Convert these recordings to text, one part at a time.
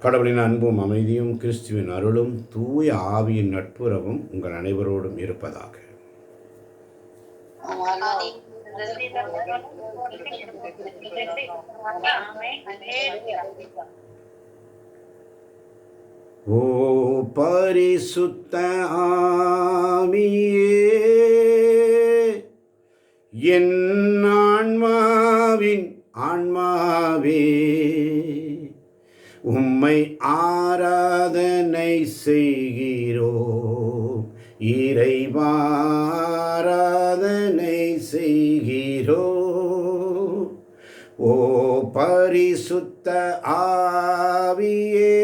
கடவுளின் அன்பும் அமைதியும் கிறிஸ்துவின் அருளும் தூய ஆவியின் நட்புறவும் உங்கள் அனைவரோடும் இருப்பதாக. ஓ பரிசுத்த ஆவியே, என் ஆன்மாவே உம்மை ஆராதனை செய்கிறோம். இறைவா ஆராதனை செய்கிறோம். ஓ பரிசுத்த ஆவியே,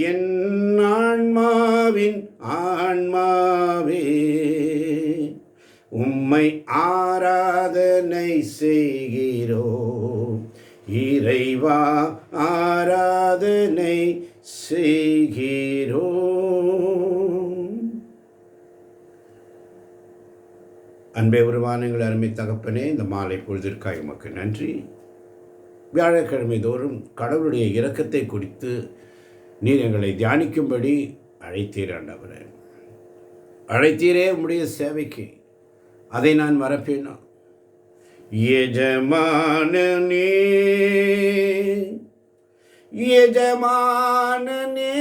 என் ஆன்மாவே உம்மை ஆராதனை செய்கிறோம். இறைவா ஆராதனை செய்கிறோம். அன்பே உருவான எங்கள் அருமை தகப்பனே, இந்த மாலை பொழுதிற்காக உமக்கு நன்றி. வியாழக்கிழமை தோறும் கடவுளுடைய இரக்கத்தை குறித்து நீர் எங்களை தியானிக்கும்படி அழைத்தீர் ஆண்டவரே. அழைத்தீரே உம்முடைய சேவைக்கு, அதை நான் மறப்பேனா? எஜமானனே எஜமானனே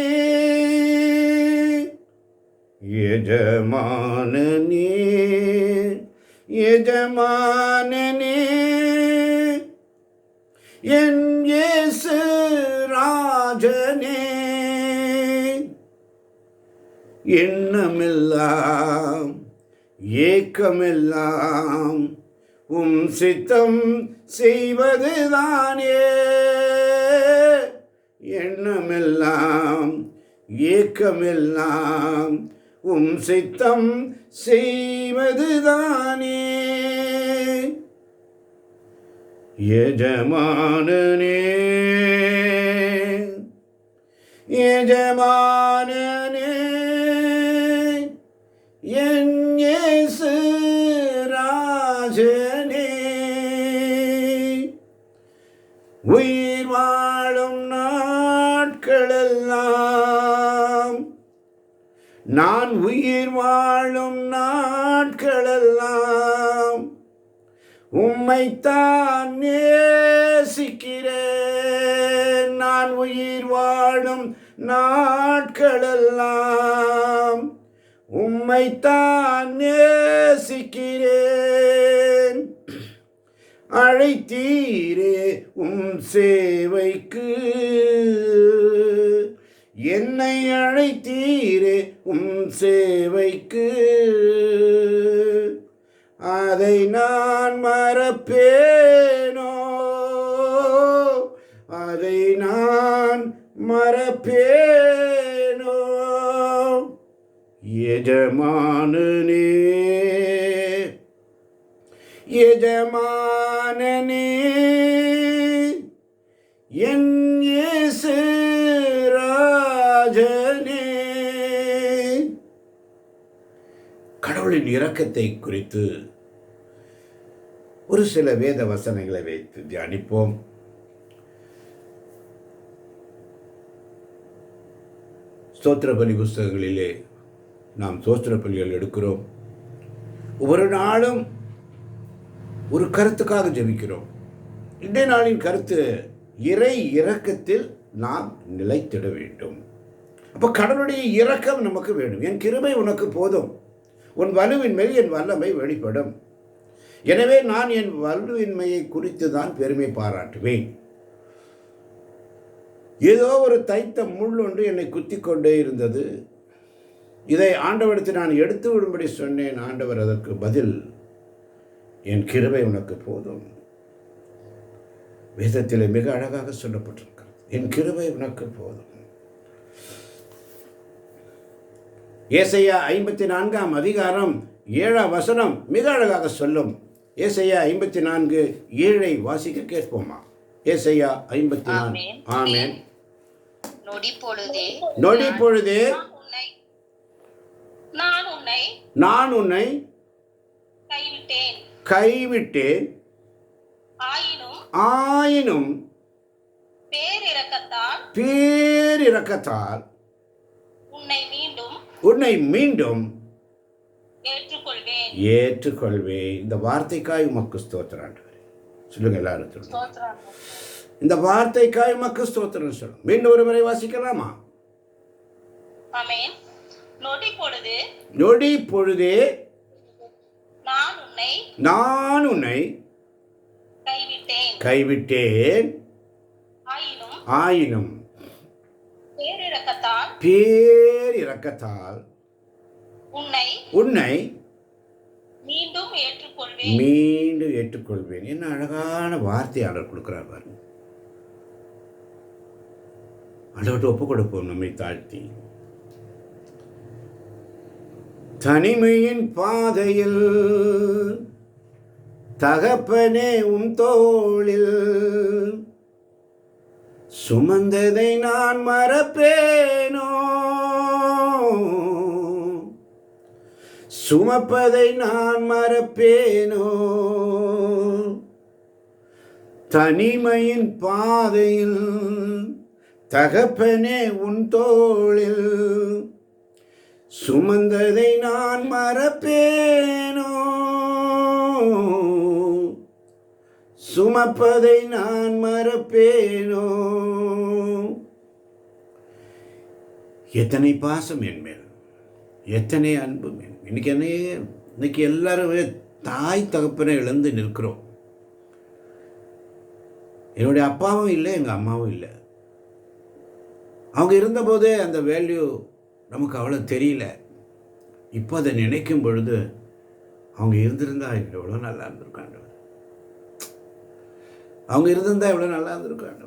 எஜமானனே எஜமானனே, என் இயேசு ராஜனே, எண்ணமெல்லாம் ஏக்கமெல்லாம் உம் சித்தம் செய்வதுதானே. எண்ணமெல்லாம் ஏக்கமெல்லாம் உம் சித்தம் செய்வதுதானே. எஜமானனே எஜமானனே, என் இயேசு ராஜனே, உயிர் வாழும் நாட்களெல்லாம், நான் உயிர் வாழும் நாட்களெல்லாம் உம்மைத்தான் நேசிக்கிறேன். நான் உயிர் வாழும் நாட்களெல்லாம் உம்மைத்தான் நேசிக்கிறேன். அழைத்தீரே உம் சேவைக்கு, என்னை அழைத்தீரே உம் சேவைக்கு, அதை நான் மறப்பேனோ? அதை நான் மறப்பேனோ? எஜமானனே எஜமானனே, என் இயேசு ராஜனே. கடவுளின் இரக்கத்தை குறித்து ஒரு சில வேத வசனங்களை வைத்து தியானிப்போம். ஸ்தோத்திர பலி புஸ்தகங்களிலே நாம் ஸ்தோத்திர பலிகள் எடுக்கிறோம். ஒவ்வொரு நாளும் ஒரு கருத்துக்காக ஜெபிக்கிறோம். இன்றைய நாளின் கருத்து, இறை இரக்கத்தில் நாம் நிலைத்திட வேண்டும். அப்போ கடவுளுடைய இரக்கம் நமக்கு வேண்டும். என் கிருபை உனக்கு போதும், உன் வலுவின் மேல் என் வல்லமை வெளிப்படும். எனவே நான் என் வலுவின்மையை குறித்து தான் பெருமை பாராட்டுவேன். ஏதோ ஒரு தைத்த முள் ஒன்று என்னை குத்தி கொண்டே இருந்தது. இதை ஆண்டவரிடத்தில் நான் எடுத்து விடும்படி சொன்னேன். ஆண்டவர் அதற்கு பதில், என் கிருபை உனக்கு போதும். வேதத்தில் மிக அழகாக சொல்லப்பட்டிருக்கிறது, என் கிருபை உனக்கு போதும். ஏசாயா 54ஆம் அதிகாரம் 7ஆம் வசனம் மிக அழகாக சொல்லும். ஏசாயா 54:7 வாசிக்க கேட்போமா? ஏசாயா 54. ஆமென். நொடி பொழுதே நான் உன்னை கைவிட்டேன், ஆயினும் பேரிரக்கத்தால் உன்னை மீண்டும் ஏற்றுக்கொள்வேன். இந்த வார்த்தைக்காய் உமக்கு ஸ்தோத்திரம். சொல்லுங்க எல்லாரும், இந்த வார்த்தைக்காய் உமக்கு ஸ்தோத்திரம் சொல்லுங்க. மீண்டும் ஒருமுறை வாசிக்கலாமா? நொடி பொழுதே நான் உன்னை கைவிட்டேன், ஆயினும் பேரிரக்கத்தால் உன்னை மீண்டும் ஏற்றுக்கொள்வேன். என்ன அழகான வார்த்தை ஆண்டவர் கொடுக்கிறார் பாருங்க. ஆண்டவர்கிட்ட ஒப்பு கொடுப்போம் நம்மை தாழ்த்தி. தனிமையின் பாதையில் தகப்பனே உம் தோளில் சுமந்ததை நான் மறப்பேனோ, சுமப்பதை நான் மறப்பேனோ. தனிமையின் பாதையில் தகப்பனே உன் தோளில் சுமந்ததை நான் மறப்பேனோ, சுமப்பதை நான் மறப்பேனோ. எத்தனை பாசம் என் மேல், எத்தனை அன்பு மேல். இன்னைக்கு எல்லாருமே தாய் தகப்பனை இழந்து நிற்கிறோம். என்னுடைய அப்பாவும் இல்லை, எங்கள் அம்மாவும் இல்லை. அவங்க இருந்தபோதே அந்த வேல்யூ நமக்கு அவ்வளோ தெரியல. இப்போ அதை நினைக்கும் பொழுது அவங்க இருந்திருந்தா எவ்வளோ நல்லா இருந்திருக்காங்க, அவங்க இருந்திருந்தா எவ்வளோ நல்லா இருந்திருக்காங்க.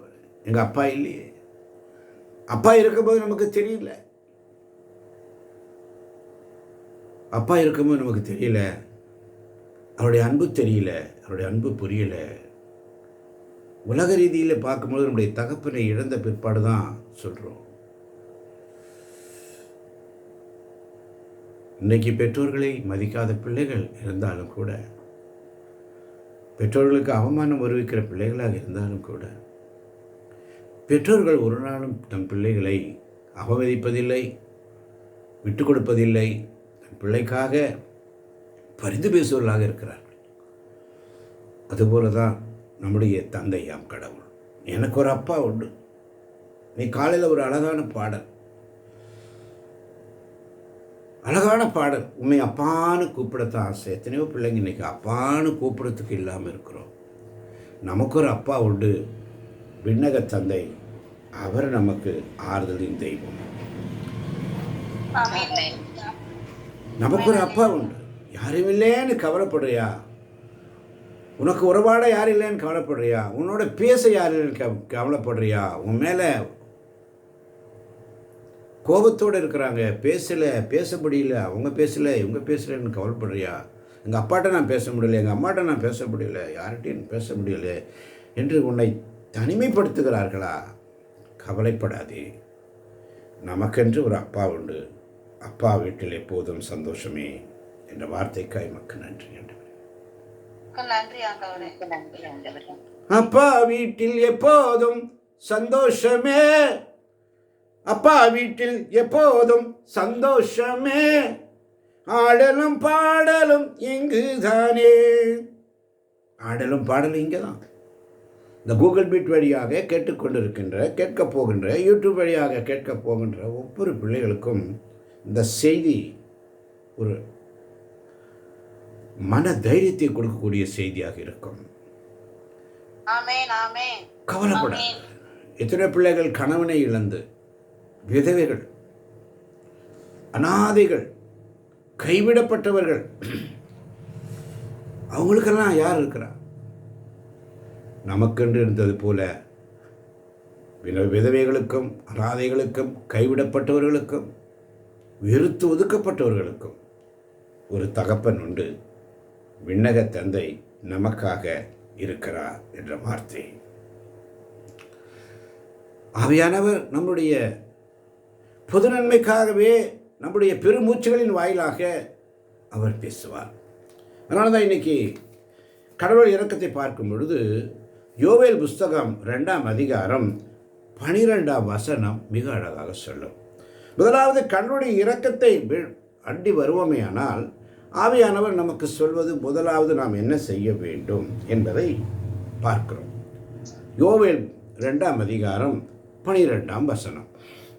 எங்கள் அப்பா இல்லையே. அப்பா இருக்கும்போது நமக்கு தெரியல, அப்பா இருக்கும்போது நமக்கு தெரியல, அவருடைய அன்பு தெரியல, அவருடைய அன்பு புரியல. உலக ரீதியில் பார்க்கும்போது நம்முடைய தகப்பனை இழந்த பிற்பாடு தான் சொல்கிறோம். இன்றைக்கி பெற்றோர்களை மதிக்காத பிள்ளைகள் இருந்தாலும் கூட, பெற்றோர்களுக்கு அவமானம் வருவிக்கிற பிள்ளைகளாக இருந்தாலும் கூட, பெற்றோர்கள் ஒரு நாளும் தம் பிள்ளைகளை அவமதிப்பதில்லை, விட்டு கொடுப்பதில்லை. தன் பிள்ளைக்காக பரிந்து பேசுவர்களாக இருக்கிறார்கள். அதுபோல தான் நம்முடைய தந்தையாம் கடவுள். எனக்கு ஒரு அப்பா உண்டு. நீ காலையில் ஒரு அழகான பாடல் உண்மை அப்பான்னு கூப்பிடத்தான் ஆசை. எத்தனையோ பிள்ளைங்க இன்னைக்கு அப்பான்னு கூப்பிடத்துக்கு இல்லாமல் இருக்கிறோம். நமக்கு ஒரு அப்பா உண்டு, விண்ணக தந்தை. அவர் நமக்கு ஆறுதலின் தெய்வம். நமக்கு ஒரு அப்பா உண்டு. யாரும் இல்லைன்னு கவலைப்படுறியா? உனக்கு உறவாட யாரும் இல்லைன்னு கவலைப்படுறியா? உன்னோட பேச யார் இல்லைன்னு கவலைப்படுறியா? உன் மேலே கோபத்தோடு இருக்கிறாங்க, பேச முடியல, அவங்க பேசலை, இவங்க பேசலைன்னு கவலைப்படுறியா? எங்கள் அப்பாட்ட நான் பேச முடியல, எங்கள் அம்மாட்ட நான் பேச முடியல, யார்கிட்டையும் பேச முடியல என்று உன்னை தனிமைப்படுத்துகிறார்களா? கவலைப்படாதே. நமக்கென்று ஒரு அப்பா உண்டு. அப்பா வீட்டில் எப்போதும் சந்தோஷமே என்ற வார்த்தைக்காய் மக்கள் நன்றி. அப்பா வீட்டில் எப்போதும் சந்தோஷமே, அப்பா வீட்டில் எப்போதும் சந்தோஷமே, ஆடலும் பாடலும் இங்குதானே. ஆடலும் பாடலும் இங்கே தான். இந்த கூகுள் மீட் வழியாக கேட்கப் போகின்ற யூடியூப் வழியாக கேட்கப் போகின்ற ஒவ்வொரு பிள்ளைகளுக்கும் இந்த செய்தி ஒரு மன தைரியத்தை கொடுக்கக்கூடிய செய்தியாக இருக்கும். கவலைப்படாது. எத்தனை பிள்ளைகள் கணவனை இழந்து விதவைகள், அனாதைகள், கைவிடப்பட்டவர்கள், அவங்களுக்கெல்லாம் யார் இருக்கிறா? நமக்கென்று இருந்தது போல விதவைகளுக்கும், அனாதைகளுக்கும், கைவிடப்பட்டவர்களுக்கும், வெறுத்து ஒதுக்கப்பட்டவர்களுக்கும் ஒரு தகப்பன் உண்டு. விண்ணக தந்தை நமக்காக இருக்கிறார் என்ற வார்த்தை. ஆவியானவர் நம்முடைய பொது நன்மைக்காகவே நம்முடைய பெருமூச்சுகளின் வாயிலாக அவர் பேசுவார். அதனால தான் இன்னைக்கு கடவுள் இரக்கத்தை பார்க்கும் பொழுது யோவேல் புஸ்தகம் 2ஆம் அதிகாரம் 12ஆம் வசனம் மிக அழகாக சொல்லும். முதலாவது கர்த்தருடைய இரக்கத்தை அண்டி வருவோமேயானால் ஆவியானவர் நமக்கு சொல்வது முதலாவது நாம் என்ன செய்ய வேண்டும் என்பதை பார்க்கிறோம். யோவேல் 2ஆம் அதிகாரம் 12ஆம் வசனம்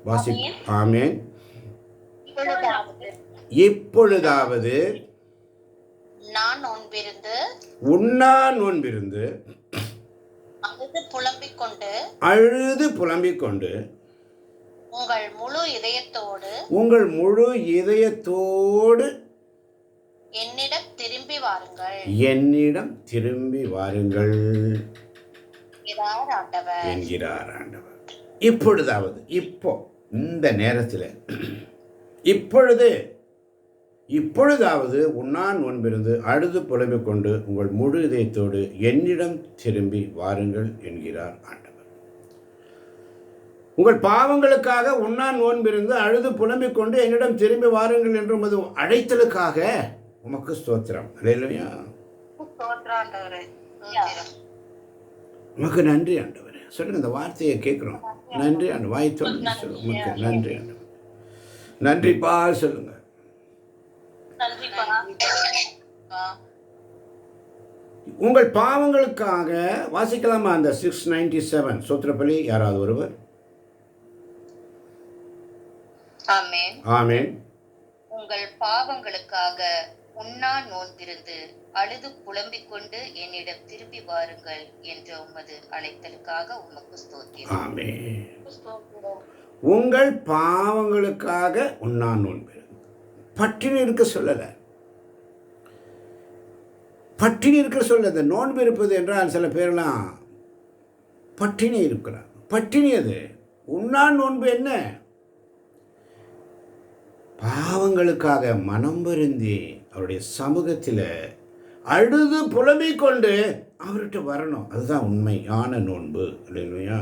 வாசி. ஆமென். இப்பொழுதாவது நான் நோன்பிருந்து உண்ணா நோன்பிருந்து அழுது புலம்பிக் கொண்டு உங்கள் முழு இதயத்தோடு என்னிடம் திரும்பி வாருங்கள் என்கிறார் ஆண்டவர். இப்பொழுதாவது, இப்போ இந்த நேரத்தில் இப்பொழுதாவது உண்ணான் நோன்பிருந்து அழுது புலம்பிக் கொண்டு உங்கள் முழு இதயத்தோடு என்னிடம் திரும்பி வாருங்கள் என்கிறார் ஆண்டவர். உங்கள் பாவங்களுக்காக உண்ணான் நோன்பிருந்து அழுது புலம்பிக் கொண்டு என்னிடம் திரும்பி வாருங்கள் என்று உமது அழைத்தலுக்காக உமக்கு ஸ்தோத்திரம். அல்லேலூயா. உமக்கு நன்றி ஆண்டவரே. சொல்லுங்க, இந்த வார்த்தையை கேட்குறோம். நன்றி ஆண்டு வாய் சொல்லி சொல்லுங்க. உமக்கு நன்றி ஆண்டவர். நன்றிப்பா சொல்லுங்க. உங்கள் பாவங்களுக்காக வாசிக்கலாமா அந்த 697 சோத்திரப்பலி? யாராவது ஒருவர்? ஆமென். உங்கள் பாவங்களுக்காக உண்ணா நோன்பிருந்து அழுது புலம்பிக் கொண்டு என்னிடம் திரும்பி வாருங்கள் என்ற உமது அழைத்தலுக்காக உமக்கு ஸ்தோத்திரம். ஆமென். உங்கள் பாவங்களுக்காக உண்ணா நோன்பிருந்து பட்டினி இருக்க சொல்லலை. பட்டினி இருக்க சொல்ல. இந்த நோன்பு இருப்பது என்றால் சில பேரெல்லாம் பட்டினி இருக்கிறார். பட்டினி அது. உண்ணா நோன்பு என்ன? பாவங்களுக்காக மனம் வருந்தி அவருடைய சமூகத்தில் அழுது புலம்பிக் கொண்டு அவர்கிட்ட வரணும். அதுதான் உண்மையான நோன்பு. அல்லேலூயா.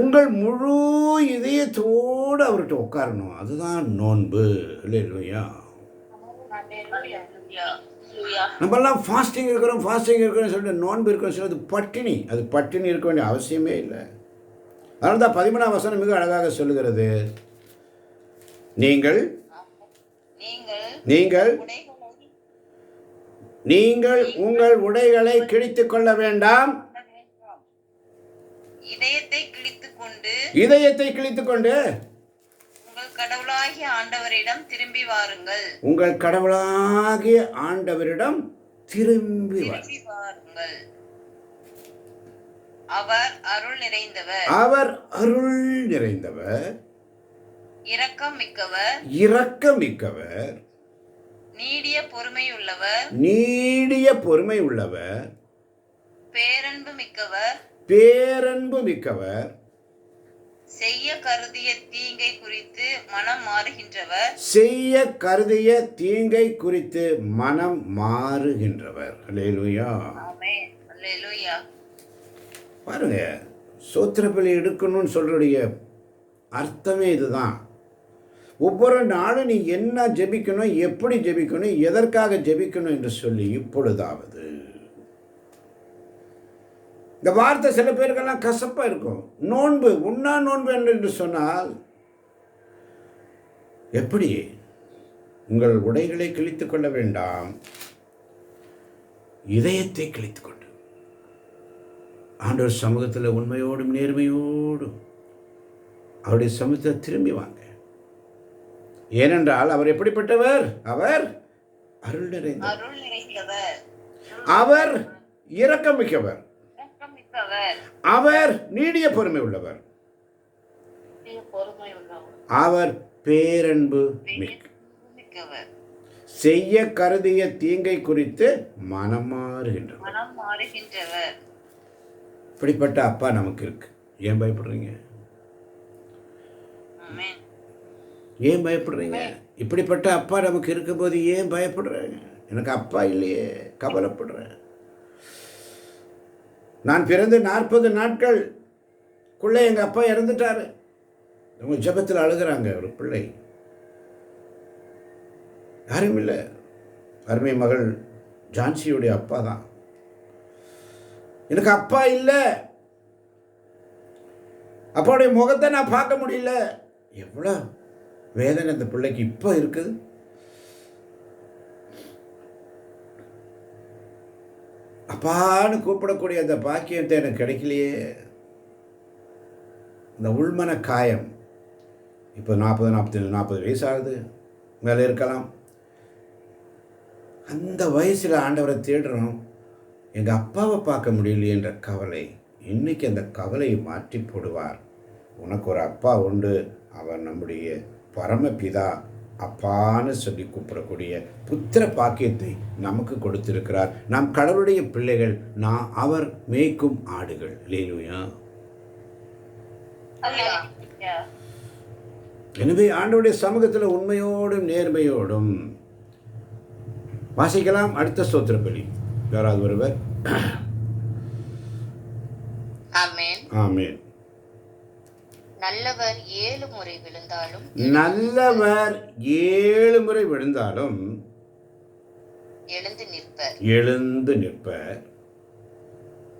உங்கள் முழு இதயத்தோடு அவர்கிட்ட உட்காரணும். அதுதான் நோன்பு. அல்லேலூயா. நம்மெல்லாம் ஃபாஸ்டிங் இருக்கிறோம் சொல்லிட்டு நோன்பு இருக்கிறோம் சொல்லிட்டு பட்டினி. அது பட்டினி இருக்க வேண்டிய அவசியமே இல்லை. அதனால தான் 13ஆம் வசனம் மிக அழகாக சொல்லுகிறது, நீங்கள் உங்கள் உடைகளை கிழித்துக் கொள்ள வேண்டாம். இதயத்தை கிழித்துக் கொண்டு உங்கள் கடவுளாகிய ஆண்டவரிடம் திரும்பி வாருங்கள். உங்கள் கடவுளாகிய ஆண்டவரிடம் திரும்பி வாருங்கள். அவர் அருள் நிறைந்தவர், இரக்கம் மிக்கவர், நீடிய பொறுமை உள்ளவர், பேரன்பு மிக்கவர், செய்ய கருதிய தீங்கை குறித்து மனம் மாறுகின்றவர். அல்லேலூயா. பாருங்க, சோத்திரப்பலி எடுக்கணும்னு சொல்றடைய அர்த்தமே இதுதான். ஒவ்வொரு நாளும் நீ என்ன ஜெபிக்கணும், எப்படி ஜெபிக்கணும், எதற்காக ஜெபிக்கணும் என்று சொல்லி இப்பொழுதாவது. இந்த வார்த்தை சில பேருக்கெல்லாம் கசப்பாக இருக்கும். நோன்பு, உண்ணா நோன்பு என்று சொன்னால் எப்படி? உங்கள் உடைகளை கிழித்துக் கொள்ள வேண்டாம், இதயத்தை கிழித்துக் கொண்டு ஆண்டவர் சமூகத்தில் உண்மையோடும் நேர்மையோடும் அவருடைய சமூகத்தை திரும்பி வாங்க. ஏனென்றால் அவர் எப்படிப்பட்டவர்? அவர் அருள் நிறைந்தவர், அவர் இரக்கம் மிக்கவர், அவர் நீடிய பொறுமை உள்ளவர், அவர் பேரன்பு மிக்கவர், செய்ய கருதிய தீங்கை குறித்து மனம் மாறுகின்றவர். இப்படிப்பட்ட அப்பா நமக்கு இருக்கு. ஏன் பயப்படுறீங்க? ஏன் பயப்படுறீங்க? இப்படிப்பட்ட அப்பா நமக்கு இருக்கும்போது ஏன் பயப்படுறேன்? எனக்கு அப்பா இல்லையே, கவலைப்படுறேன். நான் பிறந்து 40 நாட்களுக்குள்ளே எங்கள் அப்பா இறந்துட்டாரு. அவங்க ஜெபத்தில் அழுகிறாங்க. ஒரு பிள்ளை, யாரும் இல்லை, அருமை மகள் ஜான்சியுடைய அப்பா தான். எனக்கு அப்பா இல்லை, அப்பாவுடைய முகத்தை நான் பார்க்க முடியல. எவ்வளோ வேதனை அந்த பிள்ளைக்கு இப்போ இருக்குது. அப்பான்னு கூப்பிடக்கூடிய அந்த பாக்கியத்தை எனக்கு கிடைக்கலையே. இந்த உள்மன காயம். இப்போ 40 வயசு ஆகுது, மேலே இருக்கலாம். அந்த வயசில் ஆண்டவரை தேடுறோம், எங்கள் அப்பாவை பார்க்க முடியலையே என்ற கவலை. இன்னைக்கு அந்த கவலையை மாற்றி போடுவார். உனக்கு ஒரு அப்பா உண்டு, அவர் நம்முடைய பரமபிதா. அப்பான்னு சொல்லி கூப்பிடக்கூடிய புத்திர பாக்கியத்தை நமக்கு கொடுத்திருக்கிறார். நாம் கடவுளுடைய பிள்ளைகள், அவர் மேய்க்கும் ஆடுகள். அல்லேலூயா. எனவே ஆண்டவருடைய சமூகத்தில் உண்மையோடும் நேர்மையோடும் வாசிக்கலாம். அடுத்த ஸ்தோத்திர பலி யாராவது ஒருவர்? ஆமென். ஆமென். நல்லவர் 7 முறை விழுந்தாலும் நல்லவர் 7 முறை விழுந்தாலும் எழுந்து நிற்பர். எழுந்து நிற்பர்.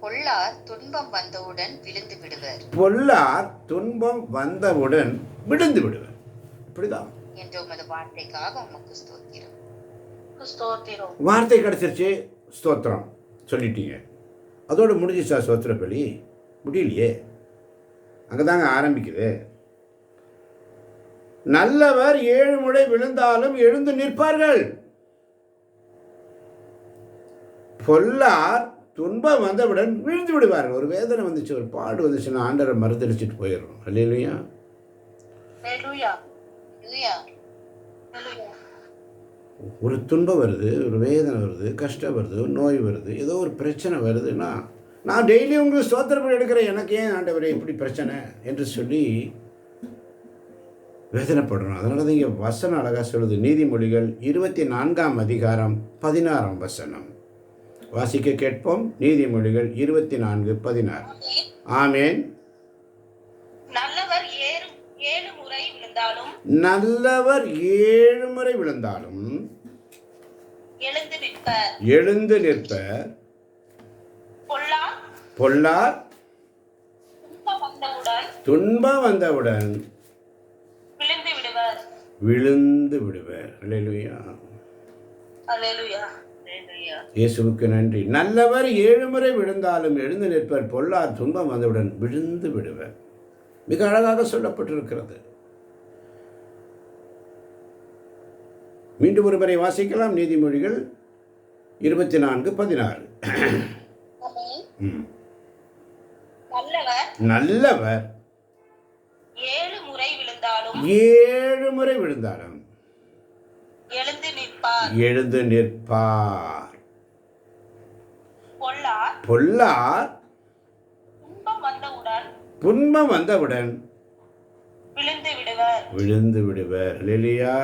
பொல்லார் துன்பம் வந்தவுடன் விழுந்து விடுவர். பொல்லார் துன்பம் வந்தவுடன் விழுந்து விடுவர். இப்படிதான் என்ற உமது வார்த்தைக்காக உமக்கு ஸ்தோத்திரம். வார்த்தை கிடைச்சிருச்சு, ஸ்தோத்திரம் சொல்லிட்டீங்க. அதோடு முடிஞ்சிச்சா ஸ்தோத்திர பலி? முடியலையே, அங்கே தாங்க ஆரம்பிக்குது. நல்லவர் 7 முறை விழுந்தாலும் எழுந்து நிற்பார்கள். பொல்லார் துன்பம் வந்தவுடன் விழுந்து விடுவார்கள். ஒரு வேதனை வந்துச்சு, ஒரு பாடு வந்துச்சுன்னா ஆண்டரை மறுதளிச்சுட்டு போயிடும். அல்லேலூயா. ஒரு துன்பம் வருது, ஒரு வேதனை வருது, கஷ்டம் வருது, நோய் வருது, ஏதோ ஒரு பிரச்சனை வருதுன்னா நான் டெய்லி உங்களுக்கு ஸ்தோத்திரம் எடுக்கிறேன், எனக்கு ஏன் ஆண்டவரே இப்படி பிரச்சனை என்று சொல்லி வேதனைப்படுறோம். அதனால தான் இங்கே வசனம் அழகாக சொல்லுது. நீதிமொழிகள் 24ஆம் அதிகாரம் 16ஆம் வசனம் வாசிக்க கேட்போம். நீதிமொழிகள் 24:16. ஆமென். நல்லவர் 7 முறை விழுந்தாலும் நல்லவர் 7 முறை விழுந்தாலும் எழுந்து நிற்பர். எழுந்து நிற்பர். பொல்லார் துன்பம் வந்தவுடன் விழுந்து விடுவர். விழுந்து விடுவர். அல்லேலூயா. அல்லேலூயா. இயேசுவுக்கு நன்றி. நல்லவர் 7 முறை விழுந்தாலும் எழுந்து நிற்பர். பொல்லார் துன்பம் வந்தவுடன் விழுந்து விடுவர். மிக அழகாக சொல்லப்பட்டிருக்கிறது. மீண்டும் ஒரு முறை வாசிக்கலாம். நீதிமொழிகள் 24:16. நல்லவர் 7 முறை விழுந்தாலும் 7 முறை விழுந்தாலும் எழுந்து நிற்பார். எழுந்து நிற்பார். பொல்லார் துன்பம் வந்தவுடன் விழுந்து விடுவர். விழுந்து விடுவர். அல்லேலூயா.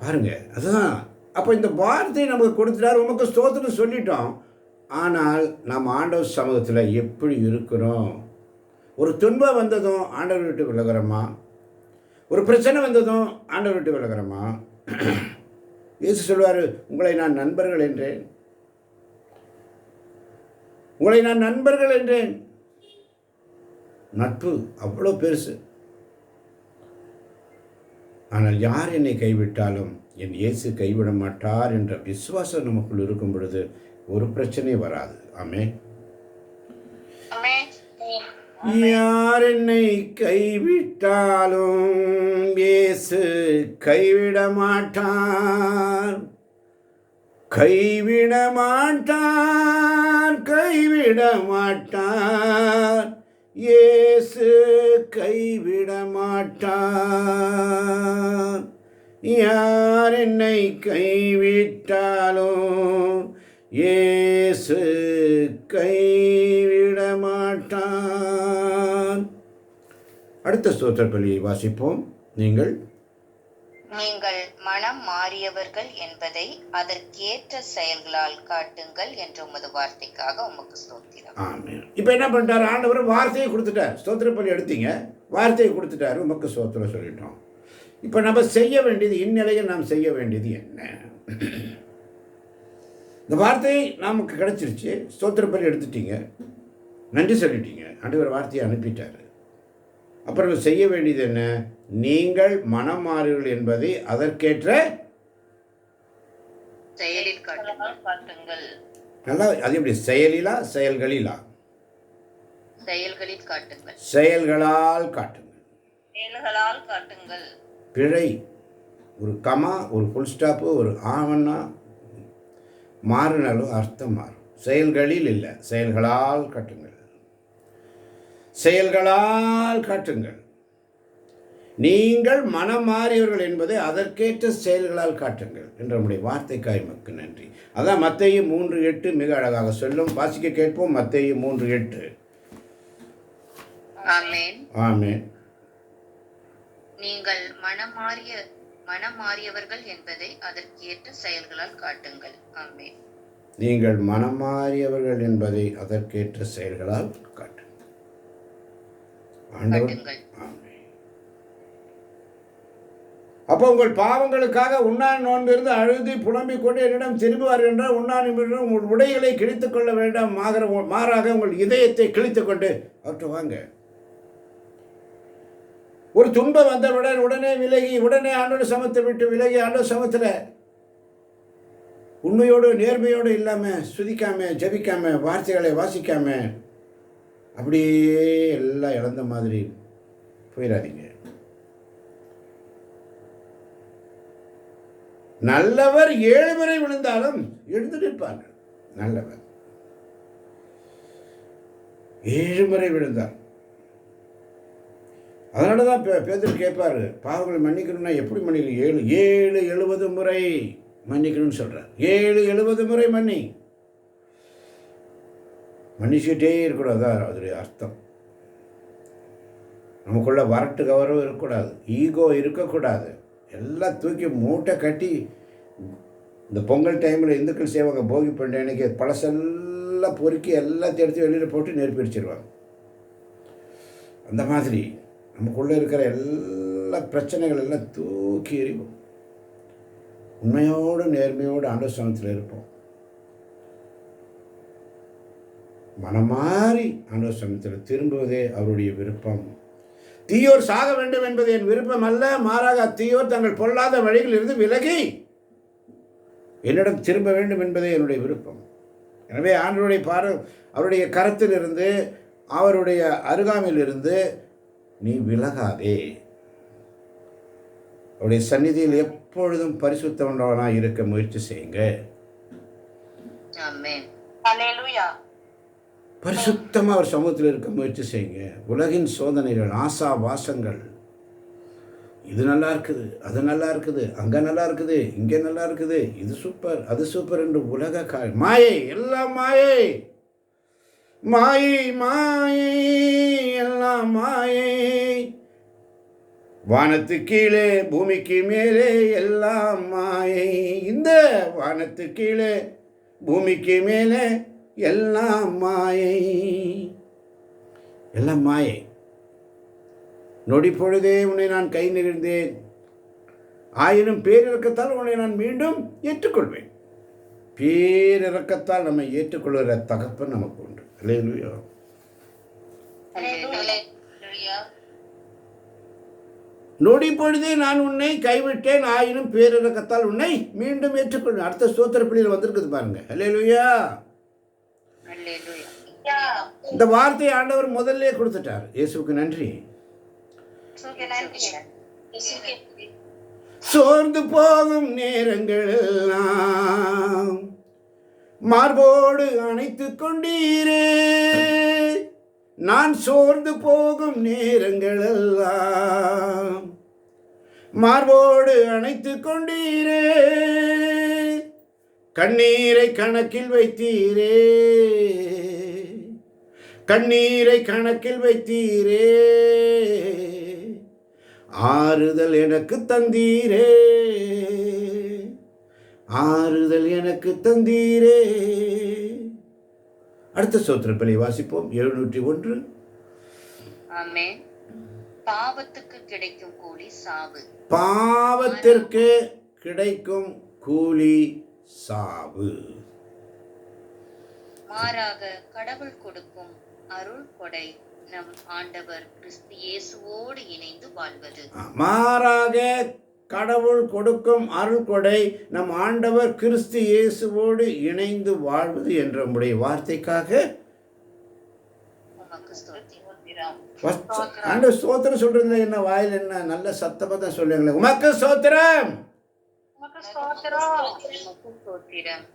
பாருங்க, அதுதான். அப்போ இந்த வார்த்தையை நமக்கு கொடுத்துட்டார், உமக்கு ஸ்தோத்திரம் சொல்லிட்டோம். ஆனால் நாம் ஆண்டவர் சமூகத்தில் எப்படி இருக்கிறோம்? ஒரு துன்பம் வந்ததும் ஆண்டவர் விட்டு விலகிறோமா? ஒரு பிரச்சனை வந்ததும் ஆண்டவர் விட்டு விலகிறோமா? இயேசு சொல்வார், உங்களை நான் நண்பர்கள் என்றேன், உங்களை நான் நண்பர்கள் என்றேன். நட்பு அவ்வளோ பெருசு. ஆனால் யார் என்னை கைவிட்டாலும் என் இயேசு கைவிட மாட்டார் என்ற விசுவாசம் நமக்குள் இருக்கும் பொழுது ஒரு பிரச்சனை வராது. ஆமென். யார் என்னை கைவிட்டாலும் இயேசு கைவிட மாட்டார், கைவிட மாட்டார், கைவிட மாட்டார். இயேசு கைவிட மாட்டார். யார் என்னை கைவிட்டாலும் இயேசு கைவிட மாட்டார். அடுத்த ஸ்தோத்திர பலியை வாசிப்போம். நீங்கள் மனம் மாறியவர்கள் என்பதை அதற்கேற்ற செயல்களால் காட்டுங்கள் என்ற உமது வார்த்தைக்காக உமக்கு ஸ்தோத்திரம். ஆமென். இப்போ என்ன பண்ணிட்டார் ஆண்டவர்? வார்த்தையை கொடுத்துட்டார். ஸ்தோத்திர பலி எடுத்தீங்க, வார்த்தையை கொடுத்துட்டாரு, உமக்கு ஸ்தோத்திரம் சொல்லிட்டோம். இப்போ நம்ம செய்ய வேண்டியது, இந்நிலையில் நாம் செய்ய வேண்டியது என்ன? இந்த வார்த்தை நமக்கு கிடைச்சிருச்சு. ஸ்தோத்திர பலி எடுத்துட்டீங்க, நன்றி சொல்லிட்டீங்க, ஆண்டவர் வார்த்தையை அனுப்பிட்டார். அப்புறம் செய்ய வேண்டியது என்ன? நீங்கள் மனம் மாறுவீர்கள் என்பதை அதற்கேற்ற செயலில் காட்டுங்கள். நல்லா, அது எப்படி? செயலிலா செயல்களிலா? செயல்களில் காட்டுங்கள். செயல்களால் காட்டுங்கள். செயல்களால் காட்டுங்கள். பிழை, ஒரு கமா, ஒரு ஃபுல் ஸ்டாப்பு, ஒரு ஆவண்ணா மாறினாலும் அர்த்தம் மாறும். செயல்களில் இல்லை, செயல்களால் காட்டுங்கள். செயல்களால் காட்டுங்கள். நீங்கள் மனம் மாறியவர்கள் என்பதை அதற்கேற்ற செயல்களால் காட்டுங்கள் என்ற நம்முடைய வார்த்தைக்காய் மக்கு நன்றி. அதான் மத்தேயு 3:8 மிக அழகாக சொல்லும். வாசிக்க கேட்போம். மத்தேயு 3:8. ஆமென். ஆமென். நீங்கள் மனம் மாறியவர்கள் என்பதை அதற்கேற்ற செயல்களால் காட்டுங்கள். ஆமென். நீங்கள் மனம் மாறியவர்கள் என்பதை அதற்கேற்ற செயல்களால் காட்டுங்கள். ஆமென். அப்போ உங்கள் பாவங்களுக்காக உண்ணான் நோன்பிருந்து அழுதி புலம்பிக் கொண்டு என்னிடம் திரும்புவார்கள் என்றால் உண்ணான் உங்கள் உடைகளை கிழித்துக் கொள்ள வேண்டாம், மாறாக உங்கள் இதயத்தை கிழித்துக் கொண்டு அவற்றை வாங்க. ஒரு துன்பம் வந்தவுடன் உடனே விலகி, உடனே ஆண்டவர் சமத்தை விட்டு விலகி, ஆண்டவர் சமத்தில் உண்மையோடு நேர்மையோடு இல்லாமல், சுதிக்காம, ஜபிக்காம, வார்த்தைகளை வாசிக்காம அப்படியே எல்லாம் இழந்த மாதிரி போயிடாதீங்க. நல்லவர் 7 முறை விழுந்தாலும் எழுந்து நிற்பார்கள். நல்லவர் 7 முறை விழுந்தார். அதனால தான் பேதுரு கேட்பாரு, பாவங்களை மன்னிக்கணும்னா எப்படி மன்னிக்கணும்? 70 முறை மன்னிக்கணும்னு சொல்கிறார். 70 முறை மன்னிச்சுட்டே இருக்கக்கூடாது. அதோடைய அர்த்தம் நமக்குள்ள வரட்டு கௌரவம் இருக்கக்கூடாது, ஈகோ இருக்கக்கூடாது. எல்லாம் தூக்கி மூட்டை கட்டி, இந்த பொங்கல் டைமில் இந்துக்கள் செய்வாங்க, போகி பண்டிகைக்கு பழசெல்லாம் பொறுக்கி எல்லாத்தையும் எடுத்து வெளியில் போட்டு நெருப்பிடிச்சிருவாங்க. அந்த மாதிரி நமக்குள்ளே இருக்கிற எல்லா பிரச்சனைகள் எல்லாம் தூக்கி எறிவோம். உண்மையோடு நேர்மையோடு ஆண்டவர் சமத்தில் இருப்போம். மனமாறி ஆண்டவர் சமத்தில் திரும்புவதே அவருடைய விருப்பம். தீயோர் சாக வேண்டும் என்பது என் விருப்பம் அல்ல, மாறாக தீயோர் தங்கள் பொல்லாத வழிகளில் இருந்து விலகி என்னிடம் திரும்ப வேண்டும் என்பதே என்னுடைய விருப்பம். எனவே ஆண்டவருடைய அவருடைய கரத்திலிருந்து, அவருடைய அருகாமையிலிருந்து நீ விலகாதே. அவருடைய சந்நிதியில் எப்பொழுதும் பரிசுத்தவனாக இருக்க முயற்சி செய்யுங்க. ஆமென். ஹல்லேலூயா. பரிசுத்தமாக அவர் சமூகத்தில் இருக்க முயற்சி செய்யுங்க. உலகின் சோதனைகள், ஆசா வாசங்கள், இது நல்லா இருக்குது, அது நல்லா இருக்குது, அங்கே நல்லா இருக்குது, இங்கே நல்லா இருக்குது, இது சூப்பர், அது சூப்பர் என்று உலக மாயை, எல்லாம் மாயை, மாயை மாயை, எல்லாம் மாயை. வானத்து கீழே பூமிக்கு மேலே எல்லாம் மாயை. இந்த வானத்து கீழே பூமிக்கு மேலே எல்லாம் மாயை, எல்லாம் மாயை. நொடி பொழுதே உன்னை நான் கை நெகிழ்ந்தேன், ஆயினும் பேரிறக்கத்தால் உன்னை நான் மீண்டும் ஏற்றுக்கொள்வேன். பேரிறக்கத்தால் நம்மை ஏற்றுக்கொள்கிற தகப்பன் நமக்கு உண்டு. அல்லேலூயா. நொடி பொழுதே நான் உன்னை கைவிட்டேன், ஆயினும் பேரிறக்கத்தால் உன்னை மீண்டும் ஏற்றுக்கொள்வேன். அடுத்த ஸ்தோத்திர பலியில் வந்திருக்குது பாருங்க. அல்லேலூயா. இந்த வார்த்தையை ஆண்டவர் முதல்ல கொடுத்துட்டார். இயேசுவுக்கு நன்றி. சோர்ந்து போகும் நேரங்களெல்லாம் மார்போடு அணைத்துக் கொண்டீரே. நான் சோர்ந்து போகும் நேரங்களெல்லாம் மார்போடு அணைத்துக் கொண்டீரே. கண்ணீரை கணக்கில் வைத்தீரே, கண்ணீரை கணக்கில் வைத்தீரே. ஆறுதல் எனக்கு தந்தீரே, ஆறுதல் எனக்கு தந்தீரே. அடுத்த ஸ்தோத்திரப்பலி வாசிப்போம். 701. ஆமென். பாவத்துக்கு கிடைக்கும் கூலி சாவு. பாவத்திற்கு கிடைக்கும் கூலி சாவு. மாறாக கடவுள் கொடுக்கும் அருள் கொடை நம் ஆண்டவர் கிறிஸ்து இயேசுவோடு இணைந்து வாழ்வது. மாறாக கடவுள் கொடுக்கும் அருள் கொடை நம் ஆண்டவர் கிறிஸ்து இயேசுவோடு இணைந்து வாழ்வது என்ற நம்முடைய வார்த்தைக்காக உமக்கு ஸ்தோத்திரம். ஆண்டவர் ஸ்தோத்திரம் சொல்றது என்ன, வாயில் என்ன, நல்ல சத்தமா தான் சொல்லுங்களேன். உமக்கு ஸ்தோத்திரம். உமக்கு ஸ்தோத்திரம். உமக்கு ஸ்தோத்திரம்.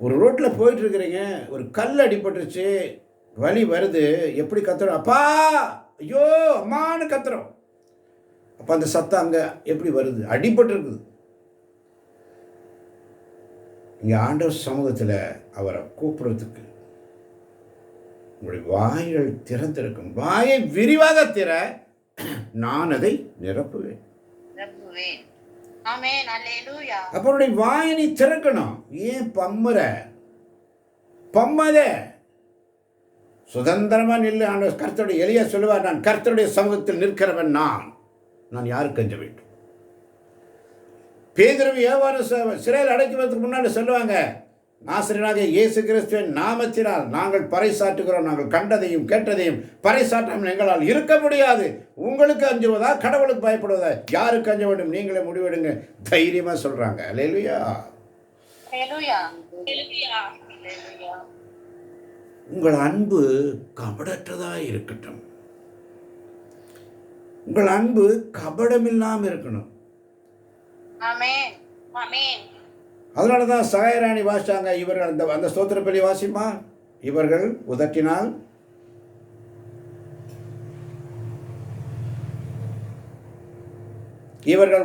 ஒரு ரோட்ல போயிட்டு இருக்கிறீங்க, ஒரு கல் அடிபட்டுருச்சு, வலி வருது, எப்படி கத்துறோம்? அப்பா, ஐயோ, அம்மான்னு கத்துறோம். அப்ப அந்த சத்தம் அங்க எப்படி வருது? அடிபட்டு இருக்குது. இங்க ஆண்டவர் சமூகத்துல அவரை கூப்பிடுறதுக்கு உங்களுடைய வாய்கள் திறந்திருக்கும். வாயை விரிவாக திற, நான் அதை நிரப்புவேன். நிரப்புவேன். ஆமென். அல்லேலூயா. அவருடைய வாயை நீ திறக்கணும். ஏன் பம்மத சுதந்திரமா நில்லு. ஆண்டவர் கர்த்தருடைய எளிய சொல்லுவார், நான் கர்த்தருடைய சமூகத்தில் நிற்கிறவன், நான் யாருக்கு அஞ்ச வேண்டும்? பேதுருவை ஏவாறு சிறையில் அடைக்குவதற்கு முன்னாடி சொல்லுவாங்க, நாசரேயனாகிய இயேசு கிறிஸ்துவின் நாமத்தினால் நாங்கள் பறைசாற்றுகிறோம், நாங்கள் கண்டதையும் கேட்டதையும் பறைசாற்றாமல் எங்களால் இருக்க முடியாது. உங்களுக்கு அஞ்சுவதா, கடவுளுக்கு பயப்படுவதா, யாருக்கு அஞ்ச வேண்டும்? நீங்களே முடிவெடுங்க. தைரியமா சொல்றாங்க. அல்லேலூயா. அல்லேலூயா. அல்லேலூயா. அல்லேலூயா. உங்கள் அன்பு கபடற்றதா இருக்கட்டும். உங்கள் அன்பு கபடமில்லாம இருக்கணும். ஆமென். ஆமென். அதனாலதான் சகாயராணி வாசிச்சாங்க. இவர்கள் அந்த ஸ்தோத்திர பலி வாசிமா, இவர்கள்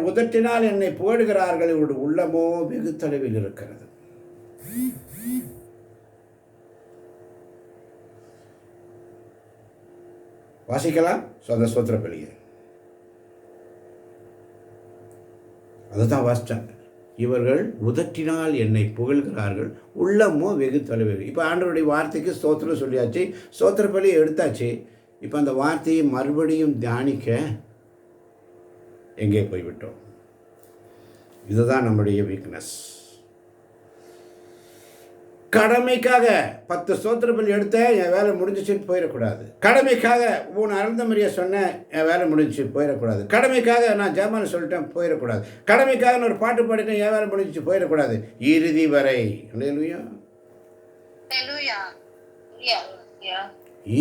உதட்டினால் என்னை புகழுகிறார்கள், இவருடைய உள்ளமோ வெகு தொலைவில் இருக்கிறது. வாசிக்கலாம் அந்த ஸ்தோத்திர பலியை. அதுதான் வாசிச்சாங்க. இவர்கள் உதட்டினால் என்னை புகழ்கிறார்கள், உள்ளமோ வெகு தொலைவில். இப்போ ஆண்டவருடைய வார்த்தைக்கு ஸ்தோத்திரம் சொல்லியாச்சு, ஸ்தோத்திர பலியை எடுத்தாச்சு. இப்போ அந்த வார்த்தையை மறுபடியும் தியானிக்க எங்கே போய்விட்டோம்? இதுதான் நம்முடைய வீக்னஸ். கடமைக்காக 10 ஸ்தோத்திர பலி எடுத்தேன், என் வேலை முடிஞ்சிச்சுன்னு போயிடக்கூடாது. கடமைக்காக 3 அருந்தமரியை சொன்னேன், என் வேலை முடிஞ்சிச்சு போயிடக்கூடாது. கடமைக்காக நான் ஜெபம் சொல்லிட்டேன், போயிடக்கூடாது. கடமைக்காக நான் ஒரு பாட்டு பாடிட்டேன், என் வேலை முடிஞ்சிச்சு போயிடக்கூடாது. இறுதி வரை. அல்லேலூயா. அல்லேலூயா.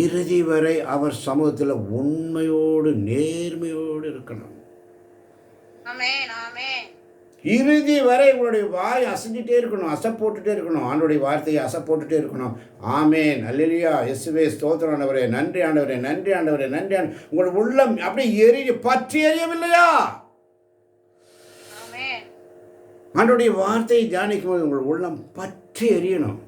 இறுதி வரை அவர் சமூகத்தில் உண்மையோடு நேர்மையோடு இருக்கணும். ஆமென். ஆமென். இறுதி வரை உங்களுடைய வாய் அசைஞ்சிட்டே இருக்கணும், அசை போட்டுட்டே இருக்கணும். ஆண்டோடைய வார்த்தையை அசை போட்டுட்டே இருக்கணும். ஆமேன். அல்லேலூயா. இயேசுவே ஸ்தோத்திரம் ஆண்டவரே, நன்றி ஆண்டவரே, நன்றி ஆண்டவரே, நன்றி. உங்களுடைய உள்ளம் அப்படியே பற்றி எரியவில்லையா? ஆமென். ஆண்டோடைய வார்த்தையை தியானிக்கும் போது உங்கள் உள்ளம் பற்றி எரியணும்.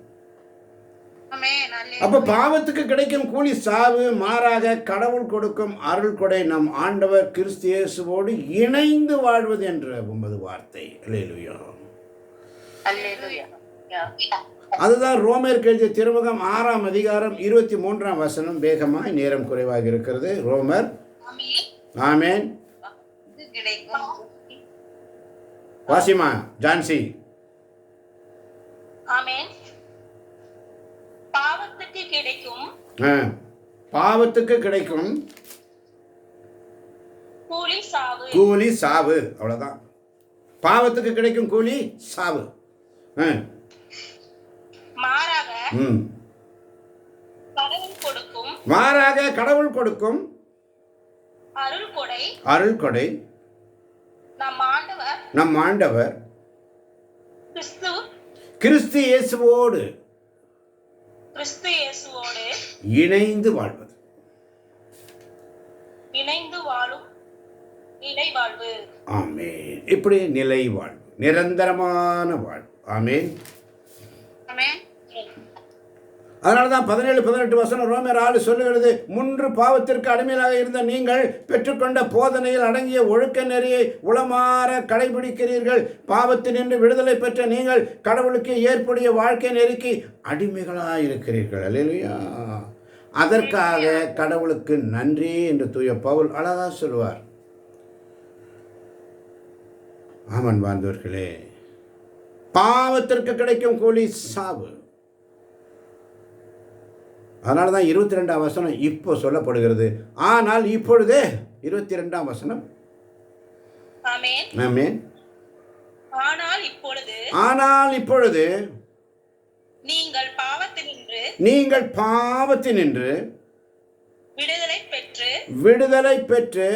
ஆமென். அப்ப பாவத்துக்கு கிடைக்கும் கூலி சாவு, மாறாக கடவுள் கொடுக்கும் அருள் கொடை நம் ஆண்டவர் கிறிஸ்து இயேசுவோடு இணைந்து வாழ்வது என்ற 9 வார்த்தை. அல்லேலூயா. அல்லேலூயா. அதுதான் ரோமருக்கு எழுதிய திருமுகம் 6ஆம் அதிகாரம் 23ஆம் வசனம். வேகமாய், நேரம் குறைவாக இருக்கிறது. ரோமர். ஆமென். கிடைக்கும். வாசிமா ஜான்சி. ஆமென். பாவத்துக்கு கிடைக்கும் பாவத்துக்கு கிடைக்கும் கூலி சாவு. கூலி சாவு. அவ்வளவுதான். பாவத்துக்கு கிடைக்கும் கூலி சாவு. மாறாக கடவுள் கொடுக்கும் அருள் கொடை நம் ஆண்டவர் கிறிஸ்து இயேசுவோடு இணைந்து வாழ்வது. ஆமென். இப்படி நிலை வாழ்வு, நிரந்தரமான வாழ்வு. ஆமென். அதனாலதான் 17-18 வசனம் ரோமர் 6 சொல்லுகிறது, முன்று பாவத்திற்கு அடிமையாக இருந்த நீங்கள் பெற்றுக்கொண்ட போதனையில் அடங்கிய ஒழுக்க நெறியை உளமாற கடைபிடிக்கிறீர்கள். பாவத்தினின்று விடுதலை பெற்ற நீங்கள் கடவுளுக்கு ஏற்புடைய வாழ்க்கை நெறிக்கு அடிமைகளாயிருக்கிறீர்கள். அல்லேலூயா. அதற்காக கடவுளுக்கு நன்றி என்று தூய பவுல் அழகா சொல்வார். ஆமன் வாழ்ந்தவர்களே, பாவத்திற்கு கிடைக்கும் கூலி சாவு. அதனால தான் 22ஆம் வசனம் இப்போ சொல்லப்படுகிறது. ஆனால் இப்பொழுதே 22ஆம் வசனம். ஆமென். ஆமென். ஆனால் இப்பொழுது நீங்கள் பாவத்தினின்று விடுதலை பெற்று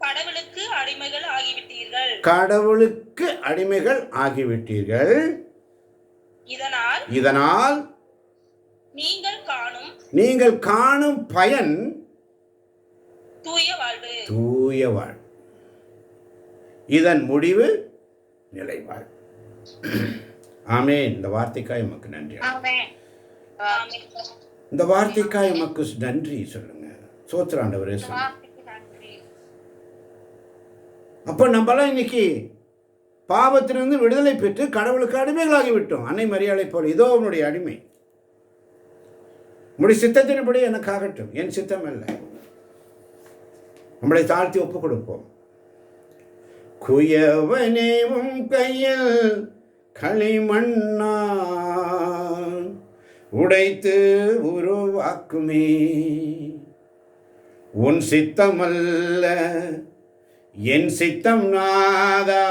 கடவுளுக்கு அடிமைகள் ஆகிவிட்டீர்கள். இதனால் நீங்கள் காணும் பயன் தூய வாழ்வு. இதன் முடிவு நிலைவாழ். ஆமென். இந்த வார்த்தைக்காய் உமக்கு நன்றி. இந்த வார்த்தைக்காய் உமக்கு நன்றி சொல்லுங்க. ஸ்தோத்திரம் ஆண்டவரே சொல்லுங்க. அப்போ நம்மளாம் இன்னைக்கு பாவத்திலிருந்து விடுதலை பெற்று கடவுளுக்கு அடிமைகளாகி விட்டோம். அன்னை மரியாதை போல இதோ உன்னுடைய அடிமை, உன்னுடைய சித்தத்தின்படி எனக்காகட்டும், என் சித்தம் அல்ல. நம்மளை தாழ்த்தி ஒப்புக் கொடுப்போம். குயவனே உன் கையில் களிமண்ணா உடைத்து உருவாக்குமே, உன் சித்தமல்ல என் சித்தம் நாதா,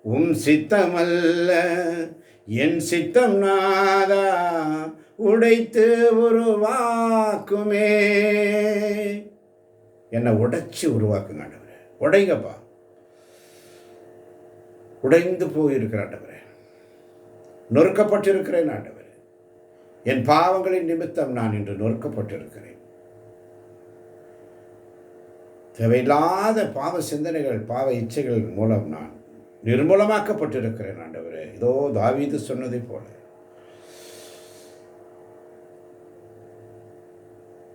உன் சித்தமல்ல என் சித்தம் நாதா, உடைத்து உருவாக்குமே. என்னை உடைச்சி உருவாக்குங்க ஆண்டவரே. உடைங்கப்பா. உடைந்து போயிருக்கிற ஆண்டவரே, நொறுக்கப்பட்டிருக்கிறேன் ஆண்டவரே. என் பாவங்களின் நிமித்தம் நான் இன்று நொறுக்கப்பட்டிருக்கிறேன். தேவையில்லாத பாவ சிந்தனைகள், பாவ இச்சைகள் மூலம் நான் நிர்மூலமாக்கப்பட்டிருக்கிறேன் ஆண்டவரே. இதோ தாவீது சொன்னதை போல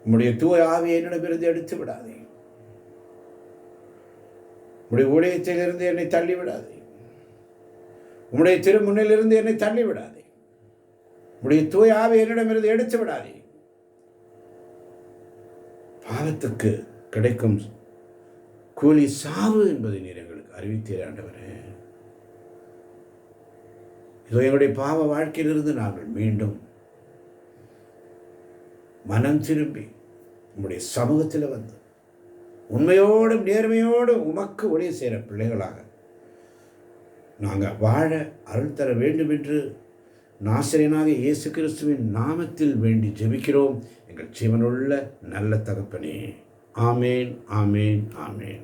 உம்முடைய தூய ஆவியை என்னிடமிருந்து எடுத்து விடாதே. உம்முடைய ஊழியத்திலிருந்து என்னை தள்ளிவிடாதே. உம்முடைய திருமுன்னிலிருந்து என்னை தள்ளிவிடாதே. உம்முடைய தூய ஆவியை என்னிடமிருந்து எடுத்து விடாதே. பாவத்துக்கு கிடைக்கும் கூலி சாவு என்பதை நீர் எங்களுக்கு அறிவித்தீர் ஆண்டவரே. இதோ எங்களுடைய பாவ வாழ்க்கையிலிருந்து நாங்கள் மீண்டும் மனம் திரும்பி உம்முடைய சமூகத்தில் வந்து உண்மையோடும் நேர்மையோடும் உமக்கு ஒளி செய்கிற பிள்ளைகளாக நாங்கள் வாழ அருள் தர வேண்டும் என்று நாசரேயனாக இயேசு கிறிஸ்துவின் நாமத்தில் வேண்டி ஜெபிக்கிறோம் எங்கள் ஜீவனுள்ள நல்ல தகப்பனே. ஆமேன், ஆமேன், ஆமேன்.